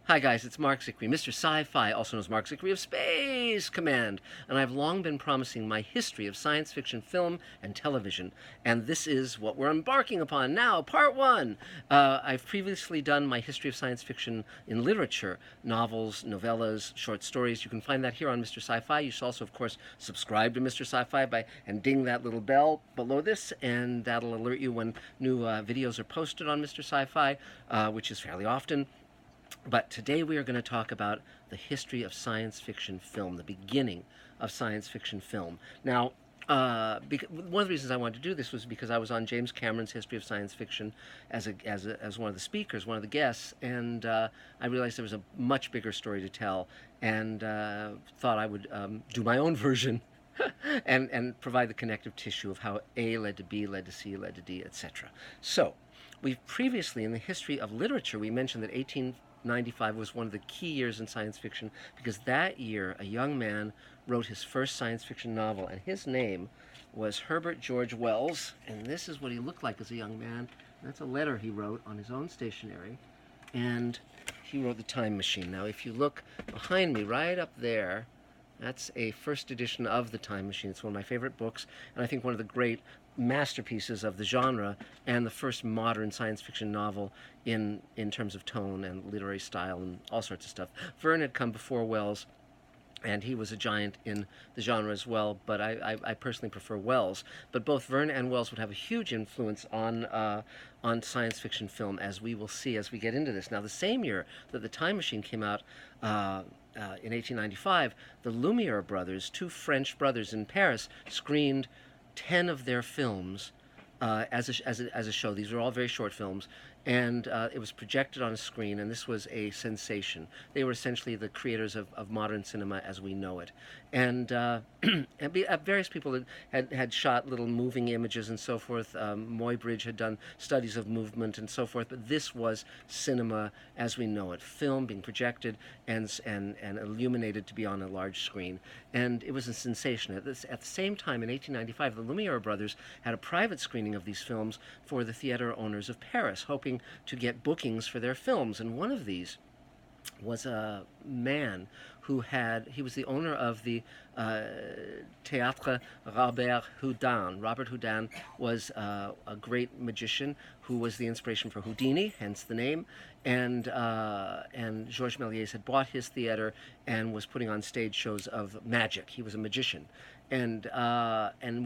Hi guys, it's Mark Zicree, Mr. Sci-Fi, also known as Mark Zicree of Space Command, and I've long been promising my history of science fiction film and television, and this is what we're embarking upon now, part one. I've previously done my history of science fiction in literature, novels, novellas, short stories. You can find that here on Mr. Sci-Fi. You should also, of course, subscribe to Mr. Sci-Fi and ding that little bell below this, and that'll alert you when new videos are posted on Mr. Sci-Fi, which is fairly often. But today we are going to talk about the history of science fiction film, the beginning of science fiction film. Now, one of the reasons I wanted to do this was because I was on James Cameron's History of Science Fiction as one of the speakers, one of the guests, and I realized there was a much bigger story to tell, and thought I would do my own version and provide the connective tissue of how A led to B, led to C, led to D, etc. So, we've previously, in the history of literature, we mentioned that 1895 was one of the key years in science fiction because that year a young man wrote his first science fiction novel, and his name was Herbert George Wells, and this is what he looked like as a young man. That's a letter he wrote on his own stationery, and he wrote The Time Machine. Now, if you look behind me, right up there, that's a first edition of The Time Machine. It's one of my favorite books, and I think one of the great masterpieces of the genre and the first modern science fiction novel in terms of tone and literary style and all sorts of stuff. Verne had come before Wells, and he was a giant in the genre as well, but I personally prefer Wells. But both Verne and Wells would have a huge influence on science fiction film, as we will see as we get into this. Now, the same year that The Time Machine came out, in 1895, the Lumiere Brothers, two French brothers in Paris, screened 10 of their films as a show. These were all very short films, and it was projected on a screen, and this was a sensation. They were essentially the creators of modern cinema as we know it. And, various people had shot little moving images and so forth. Muybridge had done studies of movement and so forth, but this was cinema as we know it, film being projected and illuminated to be on a large screen. And it was a sensation. At the same time, in 1895, the Lumiere brothers had a private screening of these films for the theater owners of Paris, hoping to get bookings for their films. And one of these was a man he was the owner of the Théâtre Robert Houdin. Robert Houdin was a great magician who was the inspiration for Houdini, hence the name, and Georges Méliès had bought his theater and was putting on stage shows of magic. He was a magician. And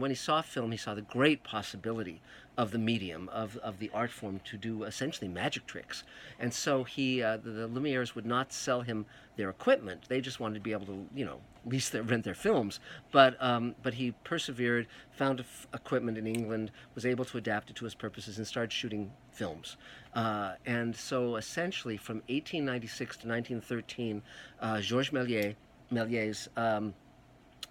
when he saw film, he saw the great possibility of the medium, of the art form, to do essentially magic tricks. And so the Lumieres would not sell him their equipment. They just wanted to be able to, rent their films. But he persevered, found equipment in England, was able to adapt it to his purposes, and started shooting films. And so essentially from 1896 to 1913, Georges Méliès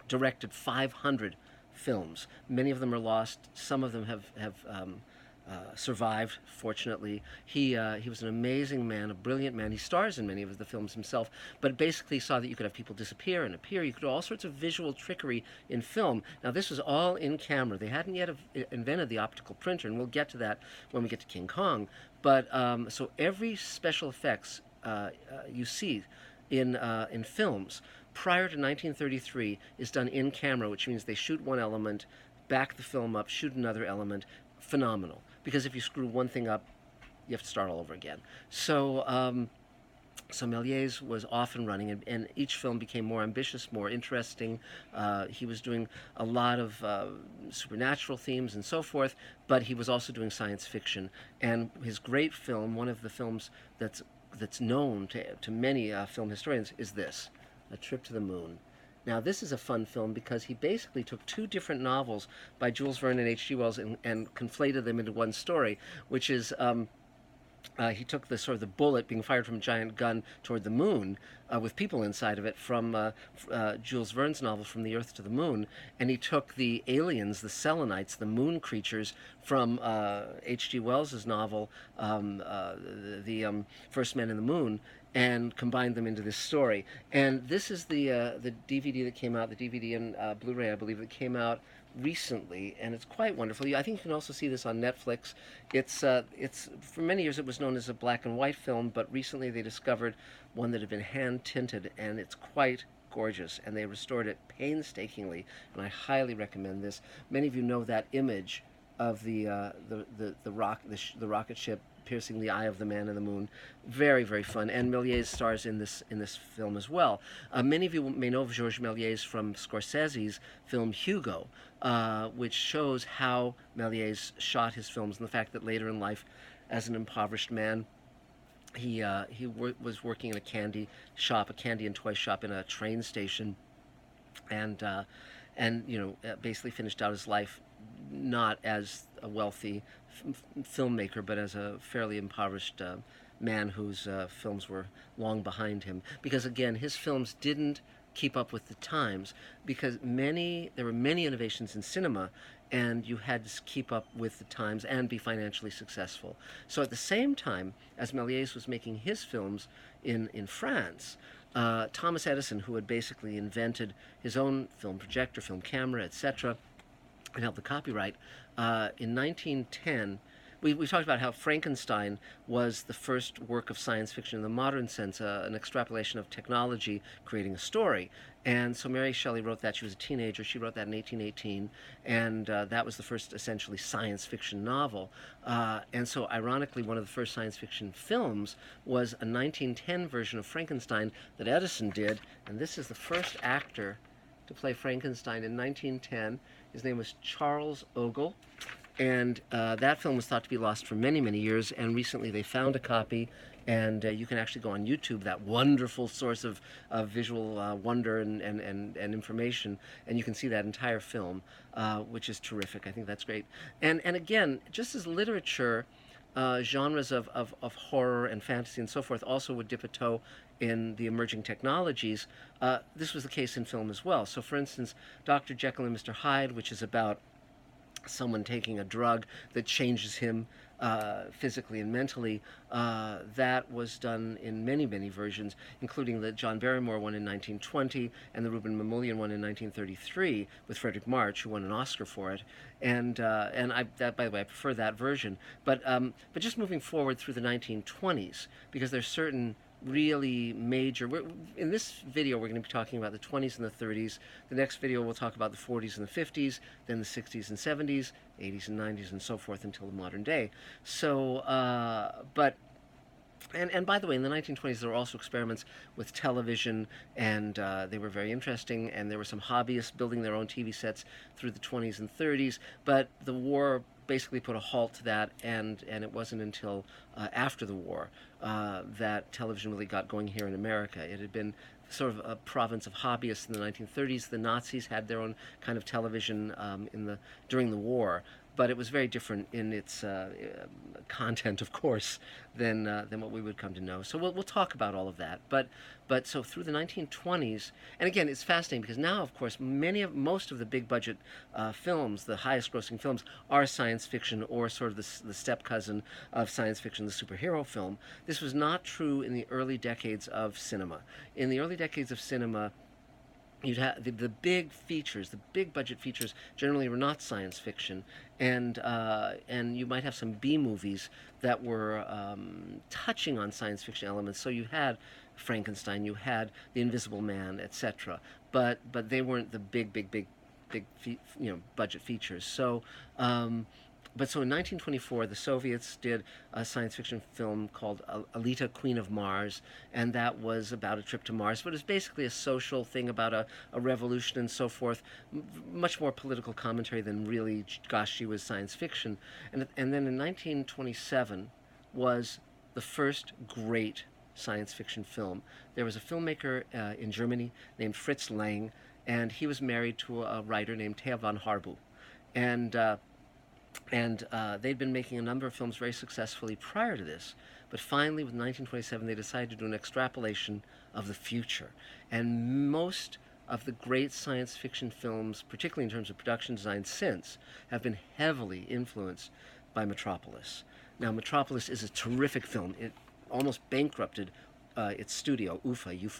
directed 500 films. Many of them are lost. Some of them have survived, fortunately. He was an amazing man, a brilliant man. He stars in many of the films himself, but basically saw that you could have people disappear and appear. You could do all sorts of visual trickery in film. Now, this was all in camera. They hadn't yet invented the optical printer, and we'll get to that when we get to King Kong. But so every special effects you see in films prior to 1933 is done in camera, which means they shoot one element, back the film up, shoot another element. Phenomenal. Because if you screw one thing up, you have to start all over again. So Méliès was off and running, and each film became more ambitious, more interesting. He was doing a lot of supernatural themes and so forth, but he was also doing science fiction. And his great film, one of the films that's known to many film historians, is this, A Trip to the Moon. Now, this is a fun film because he basically took two different novels by Jules Verne and H.G. Wells and conflated them into one story, which is he took the sort of the bullet being fired from a giant gun toward the moon with people inside of it from Jules Verne's novel From the Earth to the Moon, and he took the aliens, the Selenites, the moon creatures from H.G. Wells's novel the First Men in the Moon, and combined them into this story. And this is the DVD that came out, the DVD and Blu-ray, I believe, that came out recently, and it's quite wonderful. I think you can also see this on Netflix. It's for many years it was known as a black and white film, but recently they discovered one that had been hand tinted, and it's quite gorgeous. And they restored it painstakingly, and I highly recommend this. Many of you know that image of the rocket ship piercing the eye of the man in the moon. Very, very fun. And Méliès stars in this film as well. Many of you may know of Georges Méliès from Scorsese's film Hugo, which shows how Méliès shot his films and the fact that later in life, as an impoverished man, he was working in a candy and toy shop in a train station, and basically finished out his life not as a wealthy filmmaker, but as a fairly impoverished man whose films were long behind him. Because again, his films didn't keep up with the times, because there were many innovations in cinema, and you had to keep up with the times and be financially successful. So at the same time as Méliès was making his films in France, Thomas Edison, who had basically invented his own film projector, film camera, etc., and held the copyright, in 1910, we talked about how Frankenstein was the first work of science fiction in the modern sense, an extrapolation of technology creating a story. And so Mary Shelley wrote that. She was a teenager. She wrote that in 1818, and that was the first essentially science fiction novel. And so ironically, one of the first science fiction films was a 1910 version of Frankenstein that Edison did, and this is the first actor to play Frankenstein in 1910. His name was Charles Ogle, and that film was thought to be lost for many, many years, and recently they found a copy, and you can actually go on YouTube, that wonderful source of visual wonder and information, and you can see that entire film, which is terrific. I think that's great. And again, just as literature, genres of horror and fantasy and so forth also would dip a toe in the emerging technologies. This was the case in film as well. So for instance, Dr. Jekyll and Mr Hyde, which is about someone taking a drug that changes him physically and mentally, that was done in many, many versions, including the John Barrymore one in 1920 and the Ruben Mamoulian one in 1933 with Frederick March, who won an Oscar for it. And that, by the way, I prefer that version. But just moving forward through the 1920s, because there's certain really major. In this video, we're going to be talking about the 20s and the 30s. The next video, we'll talk about the 40s and the 50s, then the 60s and 70s, 80s and 90s, and so forth until the modern day. So, and by the way, in the 1920s, there were also experiments with television, and they were very interesting, and there were some hobbyists building their own TV sets through the 20s and 30s, but the war basically put a halt to that, and it wasn't until after the war that television really got going here in America. It had been sort of a province of hobbyists in the 1930s. The Nazis had their own kind of television during the war, but it was very different in its content, of course, than what we would come to know. So we'll talk about all of that. But so through the 1920s, and again, it's fascinating because now, of course, most of the big budget films, the highest grossing films, are science fiction or sort of the step cousin of science fiction, the superhero film. This was not true in the early decades of cinema. In the early decades of cinema, you'd have the big features, the big budget features generally were not science fiction, and you might have some B movies that were touching on science fiction elements. So you had Frankenstein, you had The Invisible Man, etc. But they weren't the big budget features. So. But so in 1924, the Soviets did a science fiction film called Aleta, Queen of Mars, and that was about a trip to Mars. But it was basically a social thing about a revolution and so forth, much more political commentary than really, gosh, she was science fiction. And then in 1927 was the first great science fiction film. There was a filmmaker in Germany named Fritz Lang, and he was married to a writer named Thea von Harbu. And they'd been making a number of films very successfully prior to this. But finally, with 1927, they decided to do an extrapolation of the future. And most of the great science fiction films, particularly in terms of production design since, have been heavily influenced by Metropolis. Now, Metropolis is a terrific film. It almost bankrupted its studio,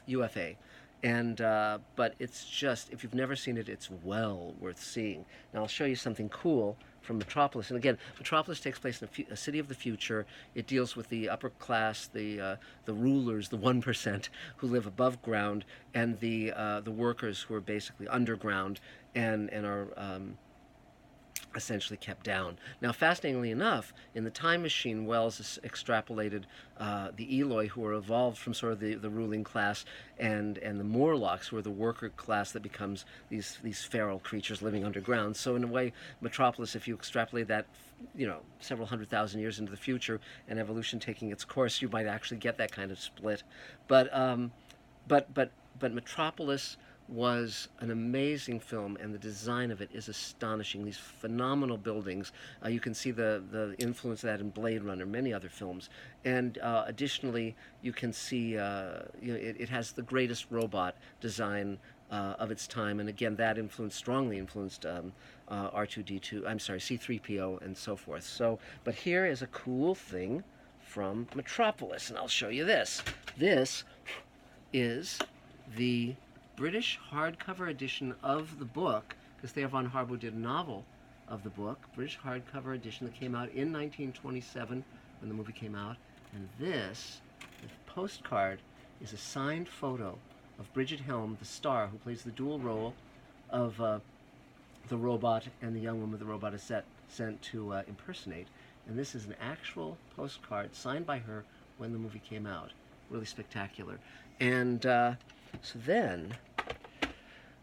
UFA, And but it's just, if you've never seen it, it's well worth seeing. Now I'll show you something cool from Metropolis. And again, Metropolis takes place in a city of the future. It deals with the upper class, the rulers, the 1% who live above ground, and the workers who are basically underground and are essentially kept down. Now, fascinatingly enough, in the Time Machine, Wells extrapolated the Eloi, who are evolved from sort of the ruling class, and the Morlocks, who are the worker class that becomes these feral creatures living underground. So in a way, Metropolis, if you extrapolate that, several 100,000 years into the future, and evolution taking its course, you might actually get that kind of split. But Metropolis was an amazing film, and the design of it is astonishing. These phenomenal buildings. You can see the influence of that in Blade Runner, many other films. And additionally, you can see it has the greatest robot design of its time. And again, that strongly influenced R2D2, I'm sorry, C3PO and so forth. So, but here is a cool thing from Metropolis, and I'll show you this. This is the British hardcover edition of the book, because Theo von Harboe did a novel of the book, British hardcover edition that came out in 1927 when the movie came out. And this, the postcard, is a signed photo of Bridget Helm, the star who plays the dual role of the robot and the young woman the robot is sent to impersonate. And this is an actual postcard signed by her when the movie came out. Really spectacular. And so then,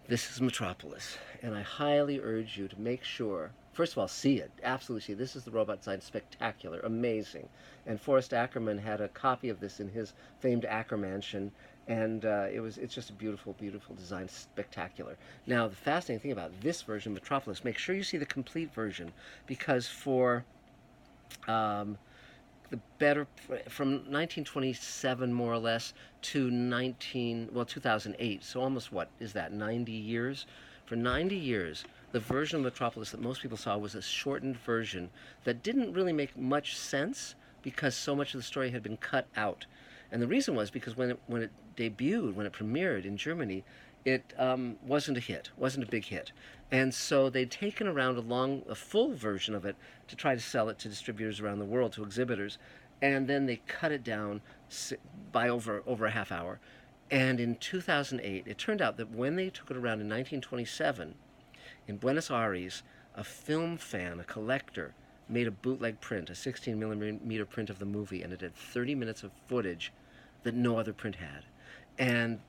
this is Metropolis, and I highly urge you to make sure, first of all, see it, absolutely see it. This is the robot design, spectacular, amazing. And Forrest Ackerman had a copy of this in his famed Acker Mansion, and it's just a beautiful, beautiful design, spectacular. Now, the fascinating thing about this version, Metropolis, make sure you see the complete version, because for from 1927 more or less to 2008, so almost, what is that, 90 years? For 90 years, the version of Metropolis that most people saw was a shortened version that didn't really make much sense because so much of the story had been cut out. And the reason was because when it debuted, when it premiered in Germany, it wasn't a hit, wasn't a big hit. And so they'd taken around a full version of it to try to sell it to distributors around the world, to exhibitors, and then they cut it down by over a half hour. And in 2008, it turned out that when they took it around in 1927, in Buenos Aires, a film fan, a collector, made a bootleg print, a 16 millimeter print of the movie, and it had 30 minutes of footage that no other print had. And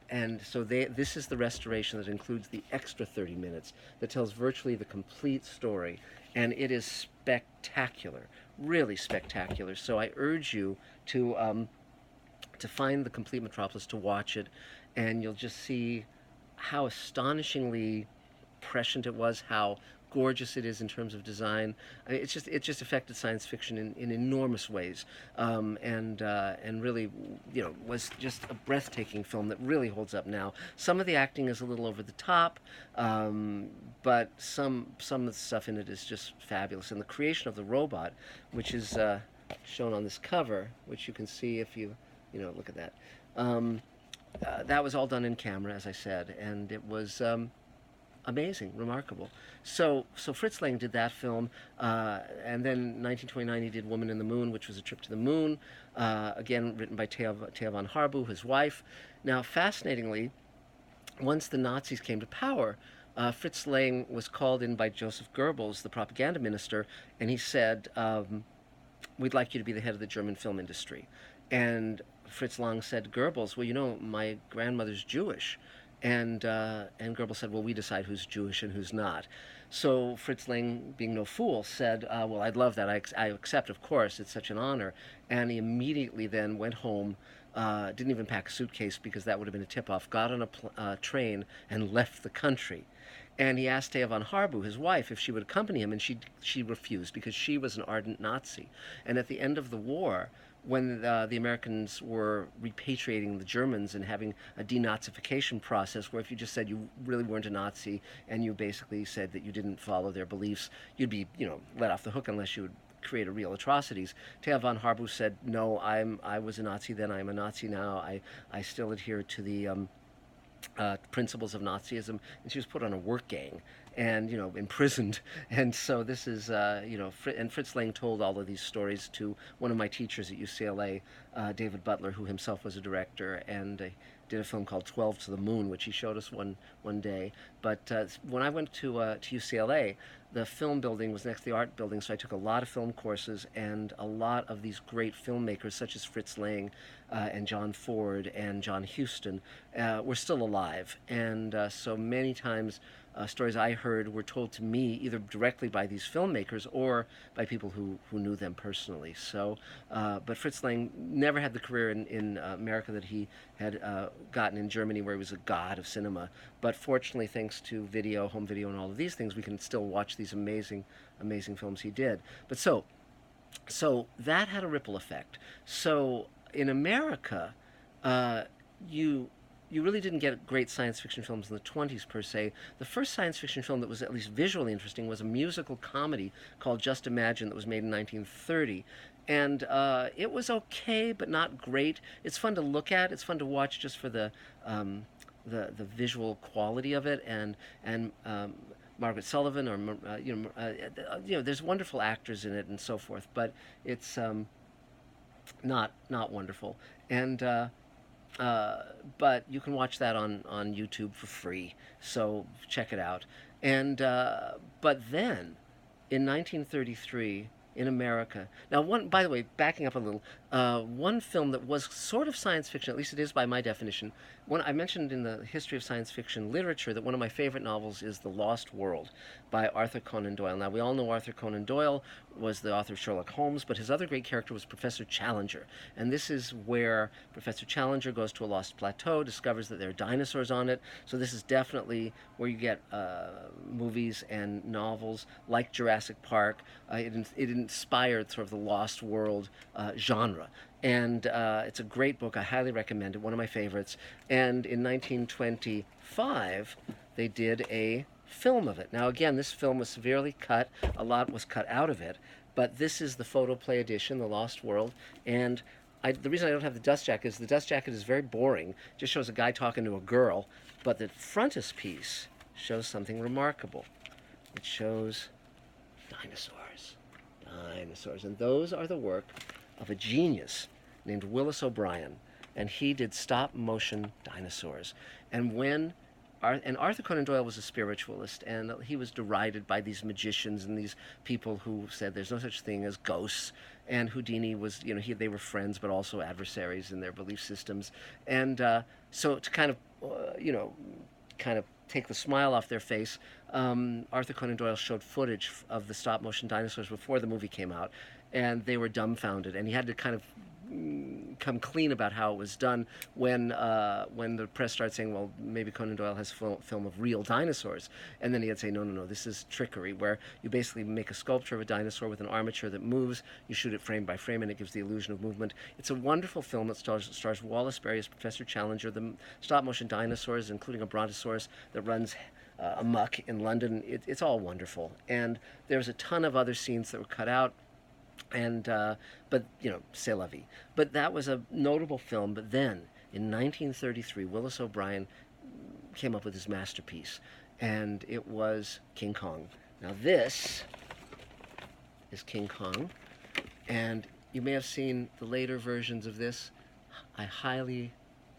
so this is the restoration that includes the extra 30 minutes that tells virtually the complete story, and it is spectacular, really spectacular. So I urge you to find the complete Metropolis, to watch it, and you'll just see how astonishingly prescient it was, how gorgeous it is in terms of design. I mean, it just affected science fiction in enormous ways, and really, was just a breathtaking film that really holds up now. Some of the acting is a little over the top, but some of the stuff in it is just fabulous. And the creation of the robot, which is shown on this cover, which you can see if you look at that. That was all done in camera, as I said, and it was amazing, remarkable. So Fritz Lang did that film, and then in 1929 he did Woman in the Moon, which was a trip to the moon, again written by Theo von Harboe, his wife. Now, fascinatingly, once the Nazis came to power, Fritz Lang was called in by Joseph Goebbels, the propaganda minister, and he said, we'd like you to be the head of the German film industry. And Fritz Lang said to Goebbels, well, my grandmother's Jewish. And Goebbels said, well, we decide who's Jewish and who's not. So Fritz Lang, being no fool, said, well, I'd love that. I accept, of course. It's such an honor. And he immediately then went home, didn't even pack a suitcase because that would have been a tip-off, got on a train and left the country. And he asked Thea von Harboe, his wife, if she would accompany him, and she refused because she was an ardent Nazi. And at the end of the war, when the Americans were repatriating the Germans and having a denazification process where if you just said you really weren't a Nazi and you basically said that you didn't follow their beliefs, you'd be, let off the hook unless you would create real atrocities. Thea von Harboe said, no, I was a Nazi then, I'm a Nazi now. I still adhere to the principles of Nazism, and she was put on a work gang and imprisoned. And so this is and Fritz Lang told all of these stories to one of my teachers at UCLA, David Butler, who himself was a director, and did a film called 12 to the Moon, which he showed us one day. But when I went to UCLA, the film building was next to the art building, so I took a lot of film courses, and a lot of these great filmmakers, such as Fritz Lang and John Ford and John Huston, were still alive. And so many times stories I heard were told to me either directly by these filmmakers or by people who knew them personally. So, but Fritz Lang never had the career in America that he had gotten in Germany, where he was a god of cinema. But fortunately, thanks to video, home video, and all of these things, we can still watch these amazing, amazing films he did. But so that had a ripple effect. So in America, you really didn't get great science fiction films in the 20s per se. The first science fiction film that was at least visually interesting was a musical comedy called Just Imagine that was made in 1930. And it was okay, but not great. It's fun to look at. It's fun to watch just for the visual quality of it, and Margaret Sullivan, or there's wonderful actors in it and so forth. But it's not wonderful. And but you can watch that on YouTube for free, so check it out. And but then, in 1933, in America, now by the way, backing up a little, one film that was sort of science fiction, at least it is by my definition. One I mentioned in the history of science fiction literature that one of my favorite novels is The Lost World by Arthur Conan Doyle. Now, we all know Arthur Conan Doyle was the author of Sherlock Holmes, but his other great character was Professor Challenger. And this is where Professor Challenger goes to a lost plateau, discovers that there are dinosaurs on it. So this is definitely where you get movies and novels like Jurassic Park. It inspired sort of the Lost World genre. And it's a great book. I highly recommend it. One of my favorites. And in 1925, they did a film of it. Now, again, this film was severely cut. A lot was cut out of it. But this is the Photoplay edition, The Lost World. And the reason I don't have the dust jacket is the dust jacket is very boring. It just shows a guy talking to a girl. But the frontispiece shows something remarkable. It shows dinosaurs. Dinosaurs. And those are the work of a genius named Willis O'Brien, and he did stop-motion dinosaurs. And Arthur Conan Doyle was a spiritualist, and he was derided by these magicians and these people who said there's no such thing as ghosts. And Houdini was, they were friends but also adversaries in their belief systems. And so to kind of take the smile off their face, Arthur Conan Doyle showed footage of the stop-motion dinosaurs before the movie came out, and they were dumbfounded. And he had to kind of come clean about how it was done when the press started saying, well, maybe Conan Doyle has a film of real dinosaurs. And then he had to say, no, this is trickery, where you basically make a sculpture of a dinosaur with an armature that moves, you shoot it frame by frame, and it gives the illusion of movement. It's a wonderful film that stars Wallace Beery as Professor Challenger, the stop-motion dinosaurs, including a brontosaurus that runs amok in London. It's all wonderful. And there's a ton of other scenes that were cut out. And but c'est la vie. But that was a notable film. But then in 1933, Willis O'Brien came up with his masterpiece, and it was King Kong. Now this is King Kong, and you may have seen the later versions of this. I highly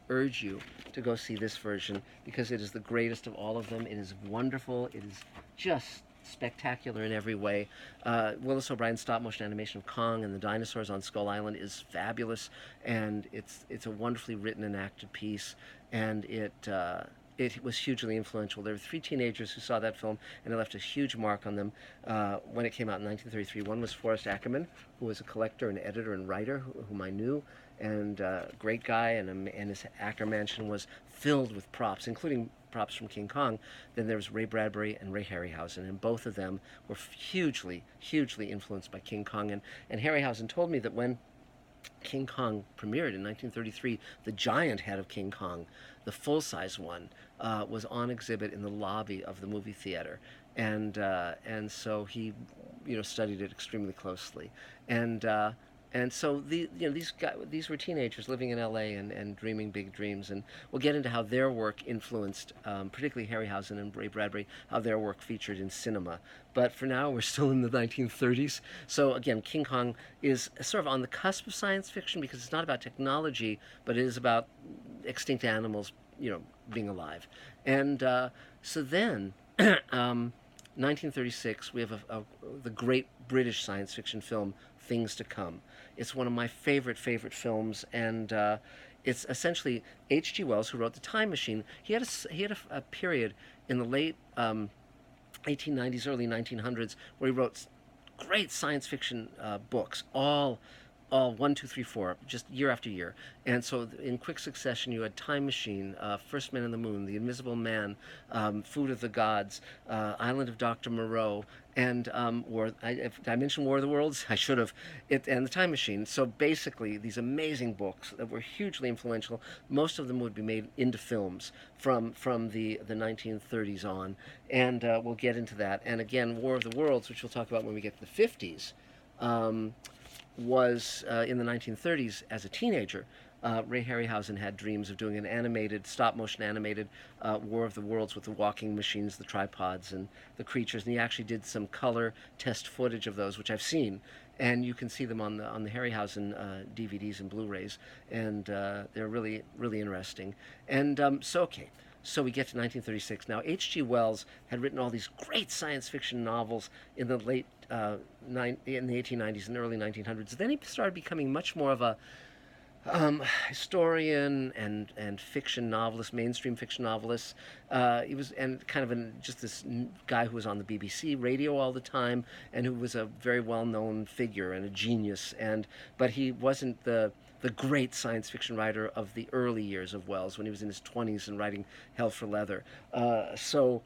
urge you to go see this version because it is the greatest of all of them. It is wonderful. It is just spectacular in every way. Willis O'Brien's stop-motion animation of Kong and the dinosaurs on Skull Island is fabulous, and it's a wonderfully written and acted piece, and it was hugely influential. There were 3 teenagers who saw that film, and it left a huge mark on them when it came out in 1933. One was Forrest Ackerman, who was a collector and editor and writer whom I knew, and great guy, and his actor mansion was filled with props, including props from King Kong. Then there was Ray Bradbury and Ray Harryhausen, and both of them were hugely, hugely influenced by King Kong. And Harryhausen told me that when King Kong premiered in 1933, the giant head of King Kong, the full-size one, was on exhibit in the lobby of the movie theater, and so he, studied it extremely closely. And And so these were teenagers living in L.A. and dreaming big dreams, and we'll get into how their work influenced, particularly Harryhausen and Ray Bradbury, how their work featured in cinema. But for now, we're still in the 1930s. So again, King Kong is sort of on the cusp of science fiction because it's not about technology, but it is about extinct animals, being alive. And so then, 1936, we have the great British science fiction film Things to Come. It's one of my favorite films, and it's essentially H.G. Wells, who wrote The Time Machine. He had a period in the late 1890s, early 1900s, where he wrote great science fiction books, all 1, 2, 3, 4, just year after year. And so in quick succession, you had Time Machine, First Man in the Moon, The Invisible Man, Food of the Gods, Island of Dr. Moreau, and did I mention War of the Worlds? I should have. And The Time Machine. So basically, these amazing books that were hugely influential. Most of them would be made into films from the 1930s on, and we'll get into that. And again, War of the Worlds, which we'll talk about when we get to the 50s. Was in the 1930s as a teenager. Ray Harryhausen had dreams of doing an animated, stop-motion animated War of the Worlds with the walking machines, the tripods, and the creatures. And he actually did some color test footage of those, which I've seen, and you can see them on the Harryhausen DVDs and Blu-rays, and they're really, really interesting. And so we get to 1936. Now, H.G. Wells had written all these great science fiction novels in the late in the 1890s and early 1900s. Then he started becoming much more of a historian and fiction novelist, mainstream fiction novelist. He was kind of just this guy who was on the BBC radio all the time, and who was a very well-known figure and a genius. But he wasn't the great science fiction writer of the early years of Wells, when he was in his 20s and writing Hell for Leather. So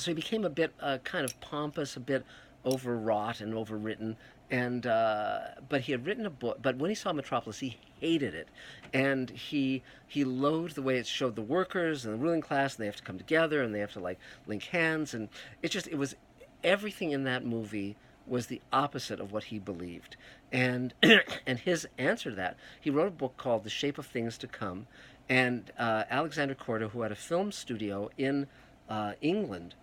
he became a bit kind of pompous, a bit overwrought and overwritten. But he had written a book. But when he saw Metropolis, he hated it, and he loathed the way it showed the workers and the ruling class, and they have to come together and they have to link hands, and it was everything in that movie was the opposite of what he believed. And and his answer to that, he wrote a book called The Shape of Things to Come, and Alexander Korda, who had a film studio in England,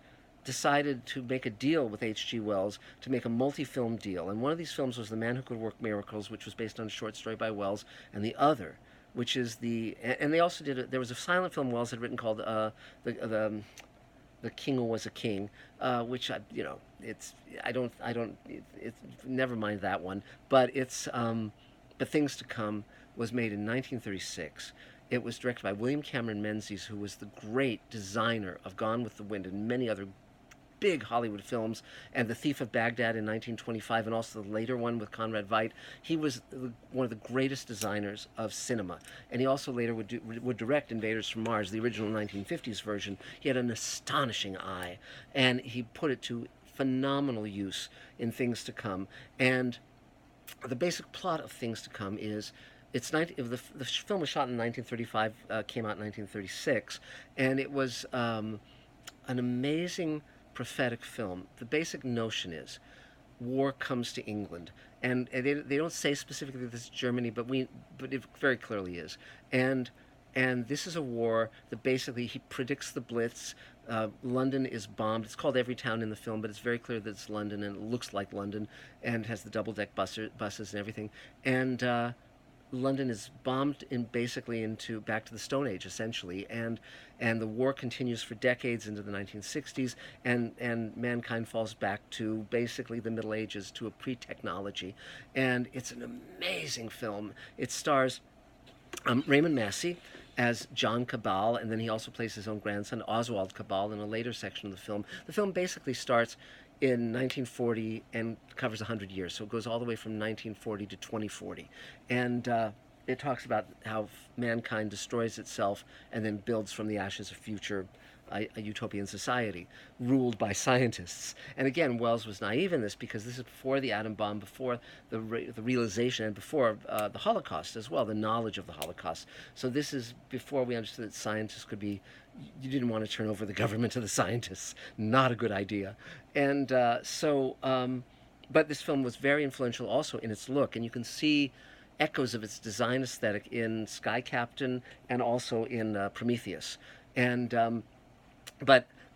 decided to make a deal with H.G. Wells to make a multi-film deal. And one of these films was The Man Who Could Work Miracles, which was based on a short story by Wells, and the other, which is and they also did there was a silent film Wells had written called the King Who Was a King, which never mind that one, but but Things to Come was made in 1936. It was directed by William Cameron Menzies, who was the great designer of Gone with the Wind and many other big Hollywood films, and The Thief of Baghdad in 1925, and also the later one with Conrad Veidt. He was one of the greatest designers of cinema, and he also later would direct Invaders from Mars, the original 1950s version. He had an astonishing eye, and he put it to phenomenal use in Things to Come. And the basic plot of Things to Come is the film was shot in 1935, came out in 1936, and it was an amazing prophetic film. The basic notion is war comes to England, and they don't say specifically this is Germany, but it very clearly is. And this is a war that basically he predicts the Blitz. London is bombed. It's called Every Town in the film, but it's very clear that it's London, and it looks like London, and has the double-deck buses and everything. And London is bombed back to the Stone Age, essentially, and the war continues for decades into the 1960s, and mankind falls back to basically the Middle Ages, to a pre-technology, and it's an amazing film. It stars Raymond Massey as John Cabal, and then he also plays his own grandson, Oswald Cabal, in a later section of the film. The film basically starts in 1940 and covers 100 years, so it goes all the way from 1940 to 2040. And it talks about how mankind destroys itself and then builds from the ashes a future, a utopian society ruled by scientists. And again, Wells was naive in this, because this is before the atom bomb, before the realization, and before the Holocaust as well, the knowledge of the Holocaust. So this is before we understood that scientists could be, you didn't want to turn over the government to the scientists. Not a good idea. And But this film was very influential also in its look, and you can see echoes of its design aesthetic in Sky Captain and also in Prometheus. And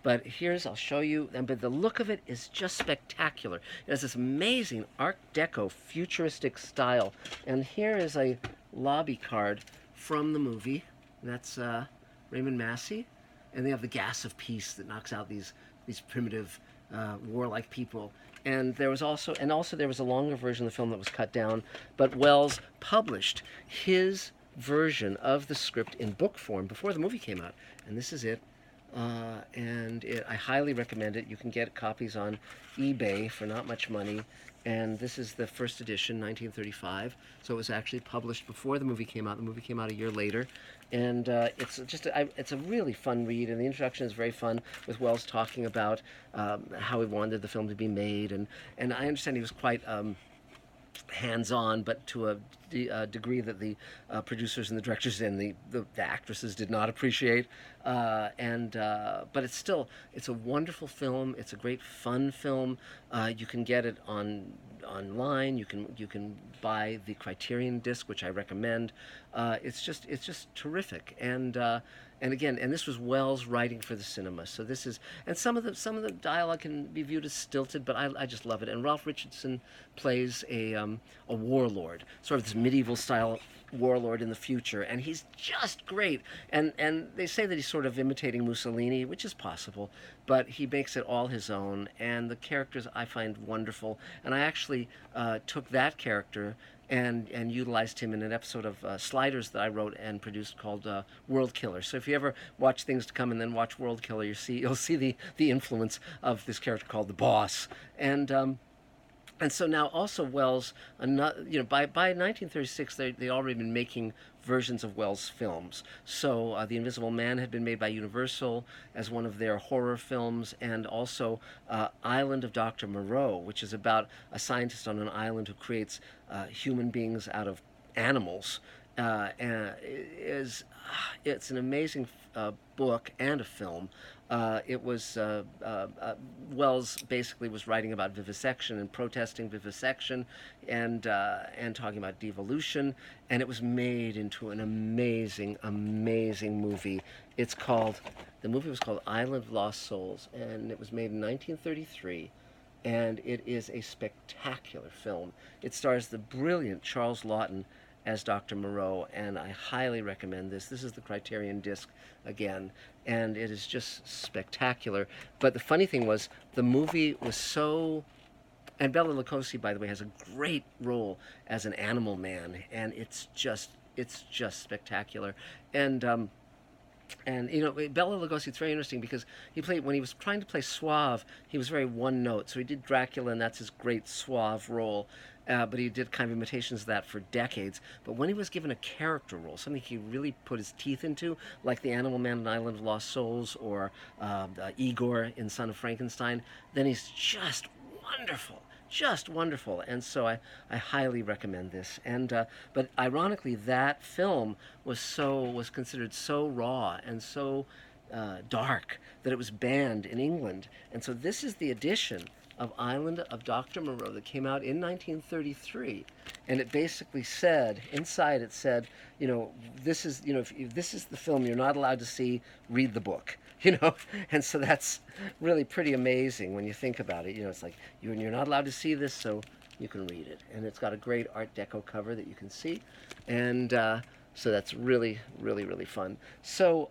but here's, I'll show you. But the look of it is just spectacular. It has this amazing Art Deco futuristic style. And here is a lobby card from the movie. That's Raymond Massey, and they have the gas of peace that knocks out these primitive warlike people. And there was also there was a longer version of the film that was cut down, but Wells published his version of the script in book form before the movie came out, and this is it. I highly recommend it. You can get copies on eBay for not much money. And this is the first edition, 1935. So it was actually published before the movie came out. The movie came out a year later. And it's a really fun read. And the introduction is very fun, with Wells talking about how he wanted the film to be made. And I understand he was quite hands-on, but to a degree that the producers and the directors and the actresses did not appreciate. But it's a wonderful film. It's a great fun film. You can get it online. You can buy the Criterion disc, which I recommend. It's just terrific. And again, this was Wells writing for the cinema. So this is, and some of the dialogue can be viewed as stilted, but I just love it. And Ralph Richardson plays a warlord, sort of this medieval style warlord in the future, and he's just great. And they say that he's sort of imitating Mussolini, which is possible, but he makes it all his own. And the characters I find wonderful. And I actually took that character and utilized him in an episode of Sliders that I wrote and produced called World Killer. So if you ever watch Things to Come and then watch World Killer, you'll see the influence of this character called the Boss. And so now also Wells, by 1936, they'd already been making versions of Wells' films. So The Invisible Man had been made by Universal as one of their horror films, and also Island of Dr. Moreau, which is about a scientist on an island who creates human beings out of animals. It's an amazing book and a film. Wells basically was writing about vivisection and protesting vivisection, and talking about devolution, and it was made into an amazing movie. The movie was called Island of Lost Souls, and it was made in 1933. And it is a spectacular film. It stars the brilliant Charles Laughton as Dr. Moreau, and I highly recommend this. This is the Criterion disc again, and it is just spectacular. But the funny thing was, the movie was so... And Bela Lugosi, by the way, has a great role as an animal man, and it's just spectacular. And Bela Lugosi, it's very interesting because when he was trying to play suave, he was very one note. So he did Dracula, and that's his great suave role. But he did kind of imitations of that for decades. But when he was given a character role, something he really put his teeth into, like the Animal Man in Island of Lost Souls, or Igor in Son of Frankenstein, then he's just wonderful. Just wonderful. And so I highly recommend this. But ironically, that film was considered so raw and so dark that it was banned in England. And so this is the edition of Island of Dr. Moreau that came out in 1933, and it basically said, inside it said, this is, if this is the film you're not allowed to see, read the book, and so that's really pretty amazing when you think about it. It's like you're not allowed to see this, so you can read it, and it's got a great Art Deco cover that you can see, and so that's really, really, really fun. So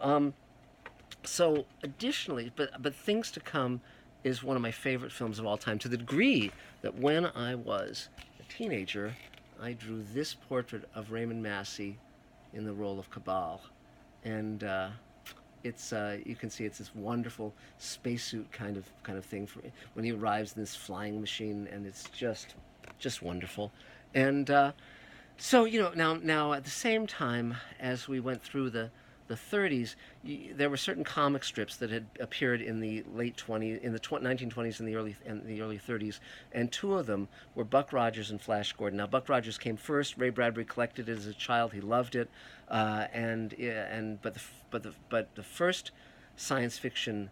additionally, but Things to Come is one of my favorite films of all time, to the degree that when I was a teenager, I drew this portrait of Raymond Massey in the role of Cabal. And it's you can see it's this wonderful spacesuit kind of thing for when he arrives in this flying machine, and it's just wonderful. And so now at the same time as we went through the 30s, there were certain comic strips that had appeared in the late 1920s and the early 30s, and two of them were Buck Rogers and Flash Gordon. Now, Buck Rogers came first. Ray Bradbury collected it as a child. He loved it, but the first science fiction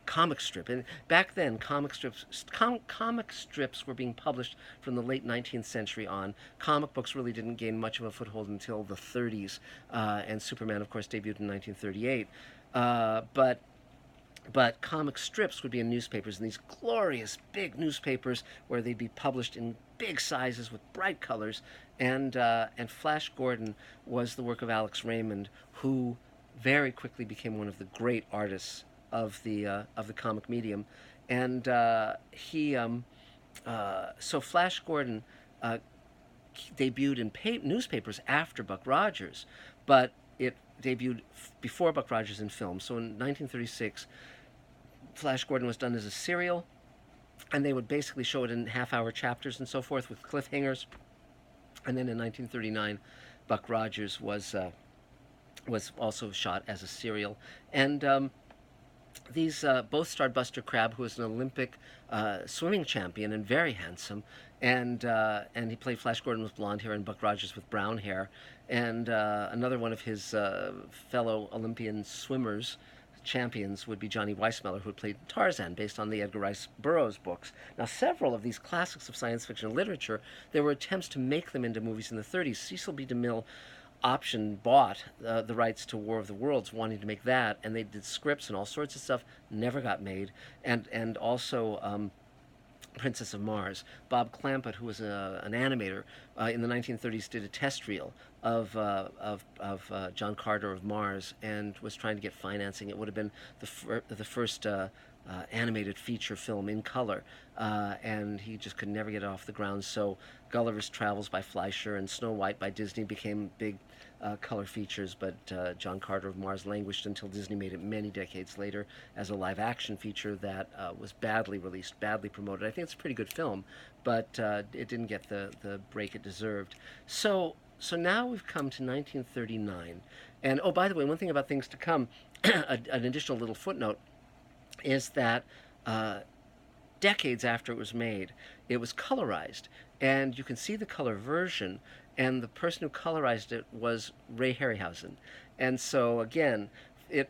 comic strip. And back then, comic strips were being published from the late 19th century on. Comic books really didn't gain much of a foothold until the 30s, and Superman, of course, debuted in 1938. But comic strips would be in newspapers, in these glorious big newspapers where they'd be published in big sizes with bright colors. And Flash Gordon was the work of Alex Raymond, who very quickly became one of the great artists of the comic medium. And so Flash Gordon debuted in newspapers after Buck Rogers, but it debuted before Buck Rogers in film. So in 1936, Flash Gordon was done as a serial, and they would basically show it in half-hour chapters and so forth with cliffhangers. And then in 1939, Buck Rogers was also shot as a serial. And these both starred Buster Crabbe, who was an Olympic swimming champion and very handsome, and he played Flash Gordon with blonde hair and Buck Rogers with brown hair. And another one of his fellow Olympian champions would be Johnny Weissmuller, who had played Tarzan, based on the Edgar Rice Burroughs books. Now, several of these classics of science fiction literature, there were attempts to make them into movies in the 30s. Cecil B. DeMille bought the rights to War of the Worlds, wanting to make that, and they did scripts and all sorts of stuff, never got made. And also Princess of Mars. Bob Clampett, who was an animator in the 1930s, did a test reel of John Carter of Mars and was trying to get financing. It would have been the first animated feature film in color, and he just could never get it off the ground. So Gulliver's Travels by Fleischer and Snow White by Disney became big color features, but John Carter of Mars languished until Disney made it many decades later as a live-action feature that was badly released, badly promoted. I think it's a pretty good film, but it didn't get the break it deserved. So now we've come to 1939, and oh, by the way, one thing about things to come, an additional little footnote, is that decades after it was made, it was colorized, and you can see the color version, and the person who colorized it was Ray Harryhausen. And so again,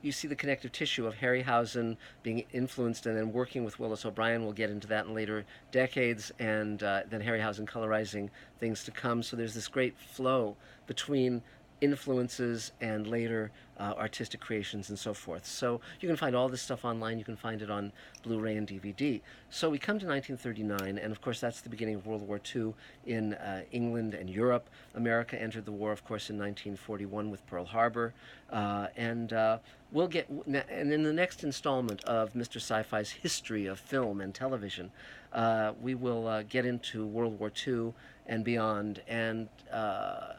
you see the connective tissue of Harryhausen being influenced and then working with Willis O'Brien. We'll get into that in later decades, and then Harryhausen colorizing things to come. So there's this great flow between influences and later artistic creations and so forth. So you can find all this stuff online. You can find it on Blu-ray and DVD. So we come to 1939, and of course that's the beginning of World War II in England and Europe. America entered the war, of course, in 1941 with Pearl Harbor. We'll get, and in the next installment of Mr. Sci-Fi's history of film and television, we will get into World War II and beyond, and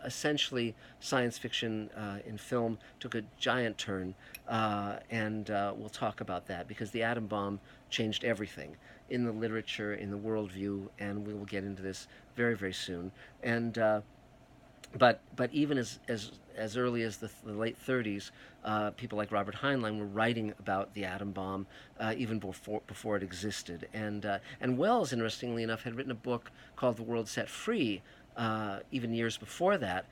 essentially science fiction in film took a giant turn, and we'll talk about that, because the atom bomb changed everything in the literature, in the worldview, and we will get into this very, very soon. And but even as early as the late 30s, people like Robert Heinlein were writing about the atom bomb even before it existed. And Wells, interestingly enough, had written a book called The World Set Free even years before that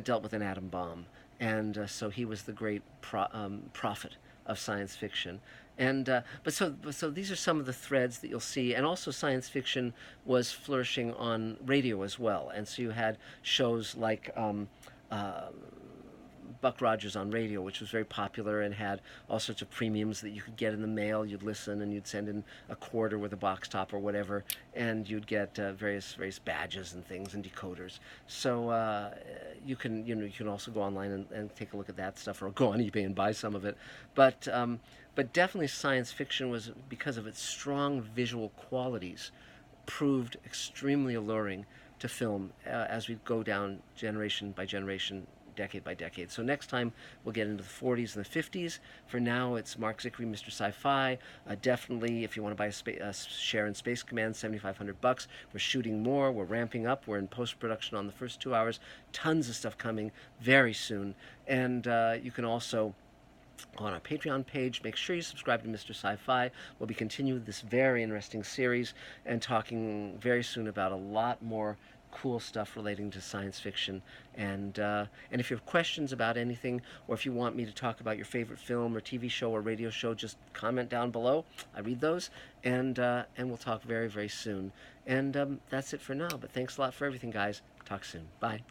dealt with an atom bomb. And so he was the great prophet of science fiction. And so these are some of the threads that you'll see, and also science fiction was flourishing on radio as well. And so you had shows like Buck Rogers on radio, which was very popular and had all sorts of premiums that you could get in the mail. You'd listen and you'd send in a quarter with a box top or whatever, and you'd get various badges and things and decoders. So you can also go online and take a look at that stuff, or go on eBay and buy some of it. But definitely science fiction was, because of its strong visual qualities, proved extremely alluring to film as we go down generation by generation, decade by decade. So next time we'll get into the 40s and the 50s. For now, it's Mark Zickery, Mr. Sci-Fi. Definitely, if you want to buy a share in Space Command, $7,500. We're shooting more. We're ramping up. We're in post-production on the first 2 hours. Tons of stuff coming very soon. And you can also go on our Patreon page. Make sure you subscribe to Mr. Sci-Fi. We'll be continuing this very interesting series and talking very soon about a lot more cool stuff relating to science fiction. And if you have questions about anything, or if you want me to talk about your favorite film or TV show or radio show, just comment down below. I read those, and we'll talk very, very soon. And that's it for now. But thanks a lot for everything, guys. Talk soon. Bye.